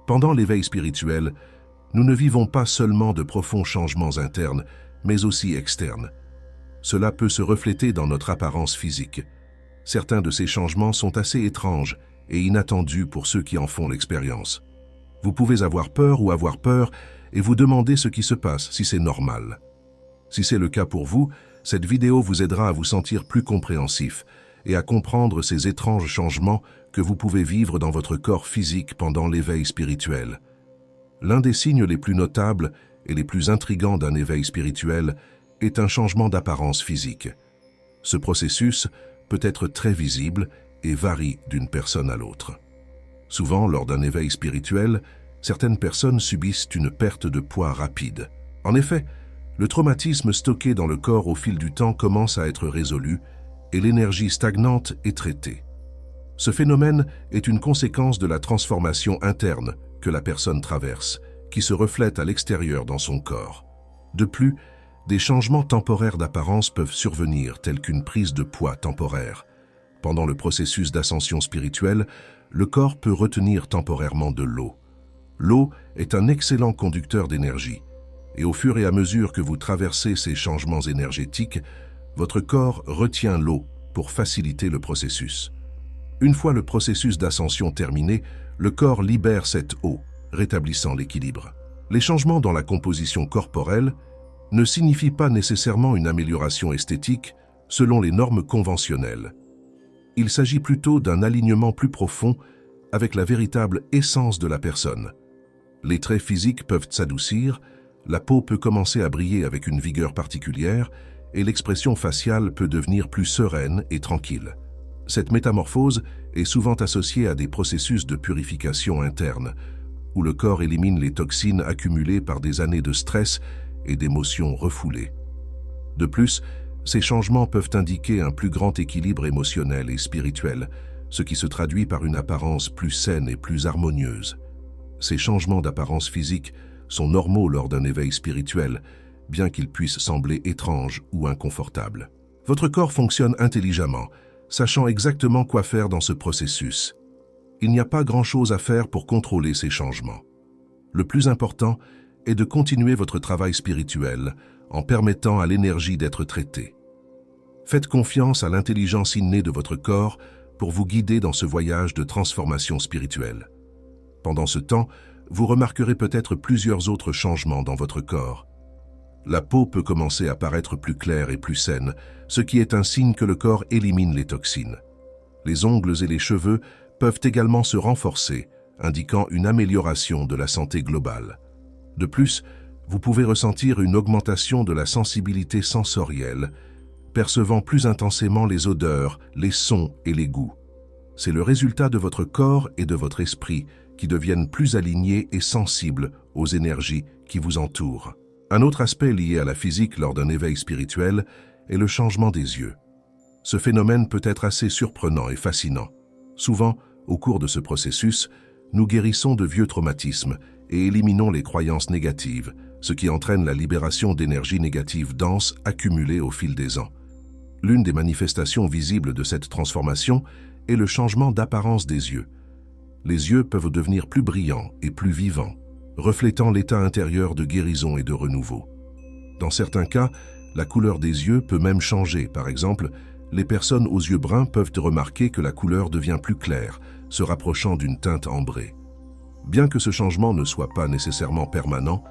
Pendant l'éveil spirituel, nous ne vivons pas seulement de profonds changements internes, mais aussi externes. Cela peut se refléter dans notre apparence physique. Certains de ces changements sont assez étranges et inattendus pour ceux qui en font l'expérience. Vous pouvez avoir peur ou avoir peur et vous demander ce qui se passe, si c'est normal. Si c'est le cas pour vous, cette vidéo vous aidera à vous sentir plus compréhensif et à comprendre ces étranges changements que vous pouvez vivre dans votre corps physique pendant l'éveil spirituel. L'un des signes les plus notables et les plus intrigants d'un éveil spirituel est un changement d'apparence physique. Ce processus peut être très visible et varie d'une personne à l'autre. Souvent, lors d'un éveil spirituel, certaines personnes subissent une perte de poids rapide. En effet, le traumatisme stocké dans le corps au fil du temps commence à être résolu et l'énergie stagnante est traitée. Ce phénomène est une conséquence de la transformation interne que la personne traverse, qui se reflète à l'extérieur dans son corps. De plus, des changements temporaires d'apparence peuvent survenir, tels qu'une prise de poids temporaire. Pendant le processus d'ascension spirituelle, le corps peut retenir temporairement de l'eau. L'eau est un excellent conducteur d'énergie, et au fur et à mesure que vous traversez ces changements énergétiques, votre corps retient l'eau pour faciliter le processus. Une fois le processus d'ascension terminé, le corps libère cette eau, rétablissant l'équilibre. Les changements dans la composition corporelle ne signifient pas nécessairement une amélioration esthétique selon les normes conventionnelles. Il s'agit plutôt d'un alignement plus profond avec la véritable essence de la personne. Les traits physiques peuvent s'adoucir, la peau peut commencer à briller avec une vigueur particulière et l'expression faciale peut devenir plus sereine et tranquille. Cette métamorphose est souvent associée à des processus de purification interne, où le corps élimine les toxines accumulées par des années de stress et d'émotions refoulées. De plus, ces changements peuvent indiquer un plus grand équilibre émotionnel et spirituel, ce qui se traduit par une apparence plus saine et plus harmonieuse. Ces changements d'apparence physique sont normaux lors d'un éveil spirituel, bien qu'ils puissent sembler étranges ou inconfortables. Votre corps fonctionne intelligemment, sachant exactement quoi faire dans ce processus. Il n'y a pas grand-chose à faire pour contrôler ces changements. Le plus important est de continuer votre travail spirituel en permettant à l'énergie d'être traitée. Faites confiance à l'intelligence innée de votre corps pour vous guider dans ce voyage de transformation spirituelle. Pendant ce temps, vous remarquerez peut-être plusieurs autres changements dans votre corps. La peau peut commencer à paraître plus claire et plus saine, ce qui est un signe que le corps élimine les toxines. Les ongles et les cheveux peuvent également se renforcer, indiquant une amélioration de la santé globale. De plus, vous pouvez ressentir une augmentation de la sensibilité sensorielle, percevant plus intensément les odeurs, les sons et les goûts. C'est le résultat de votre corps et de votre esprit qui deviennent plus alignés et sensibles aux énergies qui vous entourent. Un autre aspect lié à la physique lors d'un éveil spirituel est le changement des yeux. Ce phénomène peut être assez surprenant et fascinant. Souvent, au cours de ce processus, nous guérissons de vieux traumatismes et éliminons les croyances négatives, ce qui entraîne la libération d'énergie négative dense accumulée au fil des ans. L'une des manifestations visibles de cette transformation est le changement d'apparence des yeux. Les yeux peuvent devenir plus brillants et plus vivants, reflétant l'état intérieur de guérison et de renouveau. Dans certains cas, la couleur des yeux peut même changer. Par exemple, les personnes aux yeux bruns peuvent remarquer que la couleur devient plus claire, se rapprochant d'une teinte ambrée. Bien que ce changement ne soit pas nécessairement permanent,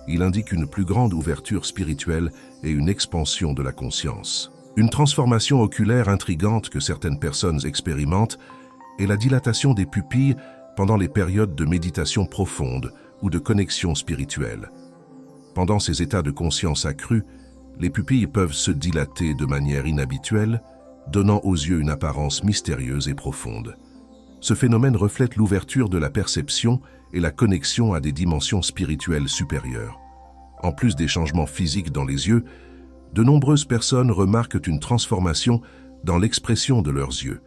il indique une plus grande ouverture spirituelle et une expansion de la conscience. Une transformation oculaire intrigante que certaines personnes expérimentent est la dilatation des pupilles pendant les périodes de méditation profonde ou de connexion spirituelle. Pendant ces états de conscience accrus, les pupilles peuvent se dilater de manière inhabituelle, donnant aux yeux une apparence mystérieuse et profonde. Ce phénomène reflète l'ouverture de la perception et la connexion à des dimensions spirituelles supérieures. En plus des changements physiques dans les yeux, de nombreuses personnes remarquent une transformation dans l'expression de leurs yeux.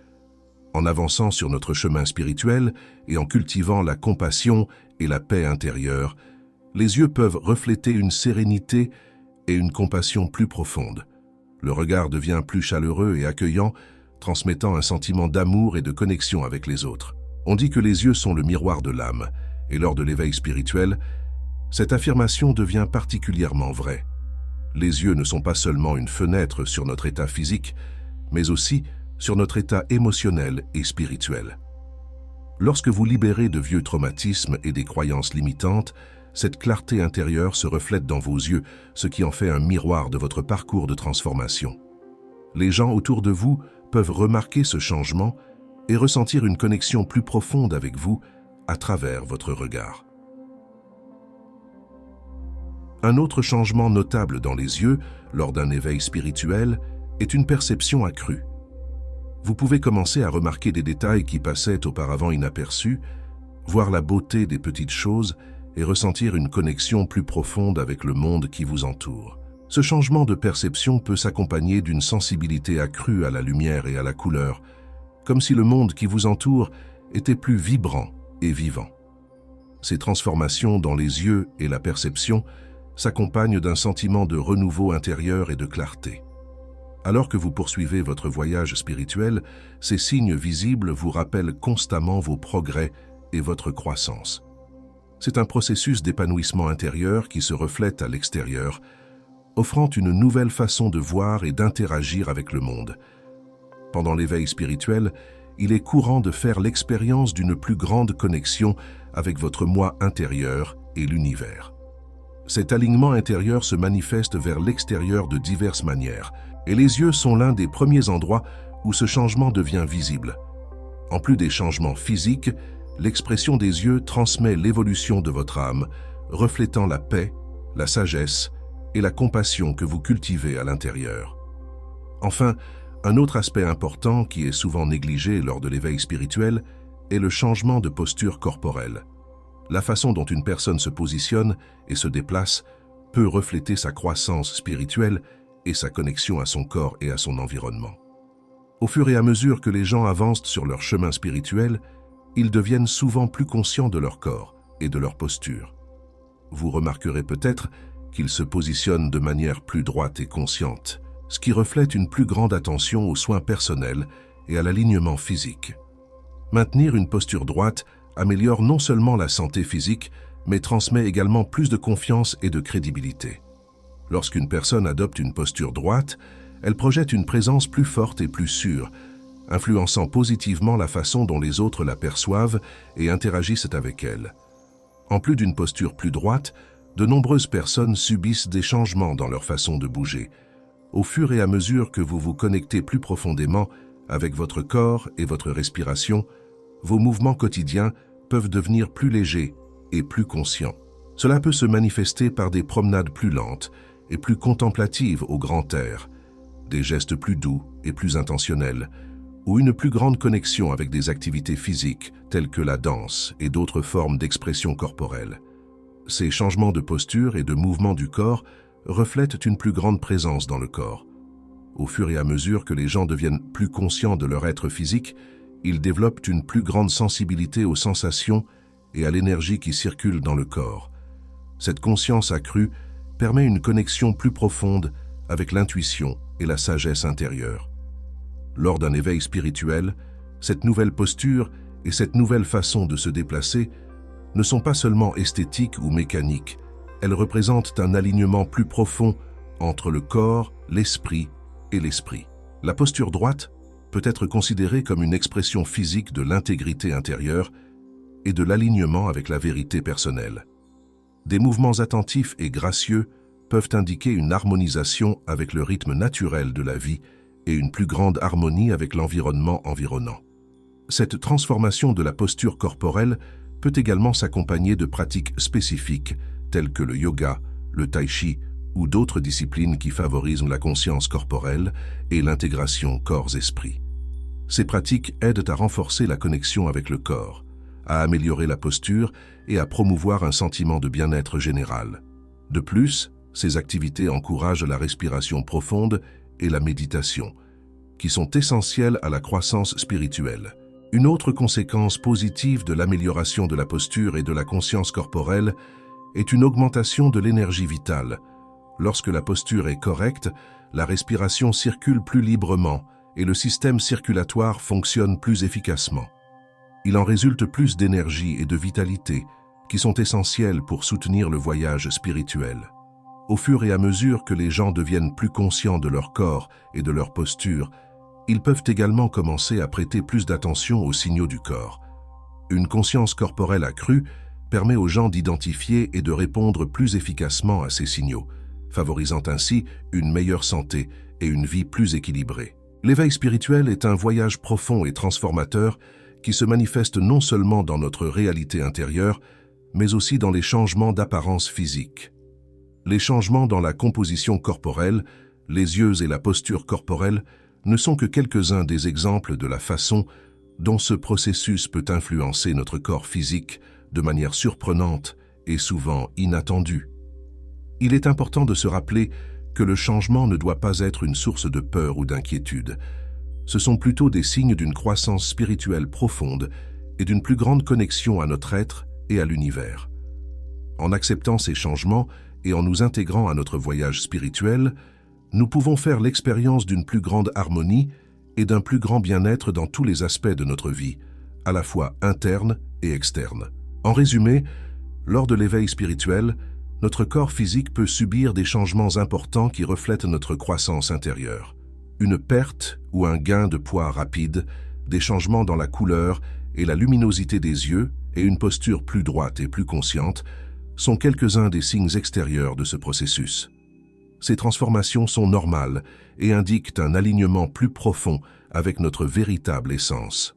En avançant sur notre chemin spirituel et en cultivant la compassion et la paix intérieure, les yeux peuvent refléter une sérénité et une compassion plus profonde. Le regard devient plus chaleureux et accueillant, transmettant un sentiment d'amour et de connexion avec les autres. On dit que les yeux sont le miroir de l'âme, Et lors de l'éveil spirituel, cette affirmation devient particulièrement vraie. Les yeux ne sont pas seulement une fenêtre sur notre état physique, mais aussi sur notre état émotionnel et spirituel. Lorsque vous libérez de vieux traumatismes et des croyances limitantes, cette clarté intérieure se reflète dans vos yeux, ce qui en fait un miroir de votre parcours de transformation. Les gens autour de vous peuvent remarquer ce changement et ressentir une connexion plus profonde avec vous à travers votre regard. Un autre changement notable dans les yeux, lors d'un éveil spirituel, est une perception accrue. Vous pouvez commencer à remarquer des détails qui passaient auparavant inaperçus, voir la beauté des petites choses et ressentir une connexion plus profonde avec le monde qui vous entoure. Ce changement de perception peut s'accompagner d'une sensibilité accrue à la lumière et à la couleur, comme si le monde qui vous entoure était plus vibrant et vivant. Ces transformations dans les yeux et la perception s'accompagnent d'un sentiment de renouveau intérieur et de clarté. Alors que vous poursuivez votre voyage spirituel, ces signes visibles vous rappellent constamment vos progrès et votre croissance. C'est un processus d'épanouissement intérieur qui se reflète à l'extérieur, offrant une nouvelle façon de voir et d'interagir avec le monde. Pendant l'éveil spirituel, il est courant de faire l'expérience d'une plus grande connexion avec votre moi intérieur et l'univers. Cet alignement intérieur se manifeste vers l'extérieur de diverses manières, et les yeux sont l'un des premiers endroits où ce changement devient visible. En plus des changements physiques, l'expression des yeux transmet l'évolution de votre âme, reflétant la paix, la sagesse et la compassion que vous cultivez à l'intérieur. Enfin, un autre aspect important qui est souvent négligé lors de l'éveil spirituel est le changement de posture corporelle. La façon dont une personne se positionne et se déplace peut refléter sa croissance spirituelle et sa connexion à son corps et à son environnement. Au fur et à mesure que les gens avancent sur leur chemin spirituel, ils deviennent souvent plus conscients de leur corps et de leur posture. Vous remarquerez peut-être qu'ils se positionnent de manière plus droite et consciente, ce qui reflète une plus grande attention aux soins personnels et à l'alignement physique. Maintenir une posture droite améliore non seulement la santé physique, mais transmet également plus de confiance et de crédibilité. Lorsqu'une personne adopte une posture droite, elle projette une présence plus forte et plus sûre, influençant positivement la façon dont les autres la perçoivent et interagissent avec elle. En plus d'une posture plus droite, de nombreuses personnes subissent des changements dans leur façon de bouger. Au fur et à mesure que vous vous connectez plus profondément avec votre corps et votre respiration, vos mouvements quotidiens peuvent devenir plus légers et plus conscients. Cela peut se manifester par des promenades plus lentes et plus contemplatives au grand air, des gestes plus doux et plus intentionnels, ou une plus grande connexion avec des activités physiques telles que la danse et d'autres formes d'expression corporelle. Ces changements de posture et de mouvement du corps reflètent une plus grande présence dans le corps. Au fur et à mesure que les gens deviennent plus conscients de leur être physique, ils développent une plus grande sensibilité aux sensations et à l'énergie qui circule dans le corps. Cette conscience accrue permet une connexion plus profonde avec l'intuition et la sagesse intérieure. Lors d'un éveil spirituel, cette nouvelle posture et cette nouvelle façon de se déplacer ne sont pas seulement esthétiques ou mécaniques, elles représentent un alignement plus profond entre le corps, l'esprit et l'esprit. La posture droite peut être considérée comme une expression physique de l'intégrité intérieure et de l'alignement avec la vérité personnelle. Des mouvements attentifs et gracieux peuvent indiquer une harmonisation avec le rythme naturel de la vie et une plus grande harmonie avec l'environnement environnant. Cette transformation de la posture corporelle peut également s'accompagner de pratiques spécifiques telles que le yoga, le tai chi ou d'autres disciplines qui favorisent la conscience corporelle et l'intégration corps-esprit. Ces pratiques aident à renforcer la connexion avec le corps, à améliorer la posture et à promouvoir un sentiment de bien-être général. De plus, ces activités encouragent la respiration profonde et la méditation, qui sont essentielles à la croissance spirituelle. Une autre conséquence positive de l'amélioration de la posture et de la conscience corporelle est une augmentation de l'énergie vitale. Lorsque la posture est correcte, la respiration circule plus librement et le système circulatoire fonctionne plus efficacement. Il en résulte plus d'énergie et de vitalité, qui sont essentiels pour soutenir le voyage spirituel. Au fur et à mesure que les gens deviennent plus conscients de leur corps et de leur posture, ils peuvent également commencer à prêter plus d'attention aux signaux du corps. Une conscience corporelle accrue permet aux gens d'identifier et de répondre plus efficacement à ces signaux, favorisant ainsi une meilleure santé et une vie plus équilibrée. L'éveil spirituel est un voyage profond et transformateur qui se manifeste non seulement dans notre réalité intérieure, mais aussi dans les changements d'apparence physique. Les changements dans la composition corporelle, les yeux et la posture corporelle ne sont que quelques-uns des exemples de la façon dont ce processus peut influencer notre corps physique de manière surprenante et souvent inattendue. Il est important de se rappeler que le changement ne doit pas être une source de peur ou d'inquiétude. Ce sont plutôt des signes d'une croissance spirituelle profonde et d'une plus grande connexion à notre être et à l'univers. En acceptant ces changements et en nous intégrant à notre voyage spirituel, nous pouvons faire l'expérience d'une plus grande harmonie et d'un plus grand bien-être dans tous les aspects de notre vie, à la fois interne et externe. En résumé, lors de l'éveil spirituel, notre corps physique peut subir des changements importants qui reflètent notre croissance intérieure. Une perte ou un gain de poids rapide, des changements dans la couleur et la luminosité des yeux et une posture plus droite et plus consciente sont quelques-uns des signes extérieurs de ce processus. Ces transformations sont normales et indiquent un alignement plus profond avec notre véritable essence.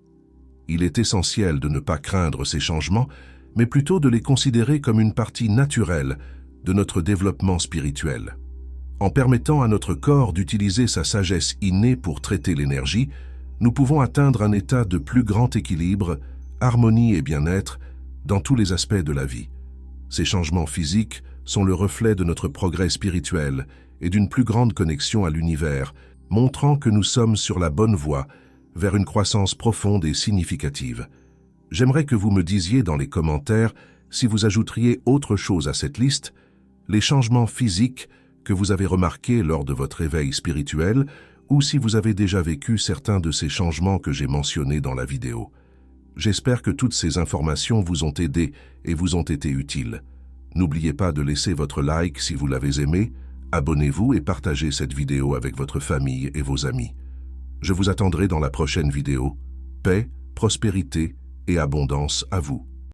Il est essentiel de ne pas craindre ces changements, mais plutôt de les considérer comme une partie naturelle de notre développement spirituel. En permettant à notre corps d'utiliser sa sagesse innée pour traiter l'énergie, nous pouvons atteindre un état de plus grand équilibre, harmonie et bien-être dans tous les aspects de la vie. Ces changements physiques sont le reflet de notre progrès spirituel et d'une plus grande connexion à l'univers, montrant que nous sommes sur la bonne voie vers une croissance profonde et significative. J'aimerais que vous me disiez dans les commentaires si vous ajouteriez autre chose à cette liste, les changements physiques que vous avez remarqués lors de votre éveil spirituel ou si vous avez déjà vécu certains de ces changements que j'ai mentionnés dans la vidéo. J'espère que toutes ces informations vous ont aidé et vous ont été utiles. N'oubliez pas de laisser votre like si vous l'avez aimé, abonnez-vous et partagez cette vidéo avec votre famille et vos amis. Je vous attendrai dans la prochaine vidéo. Paix, prospérité et abondance à vous.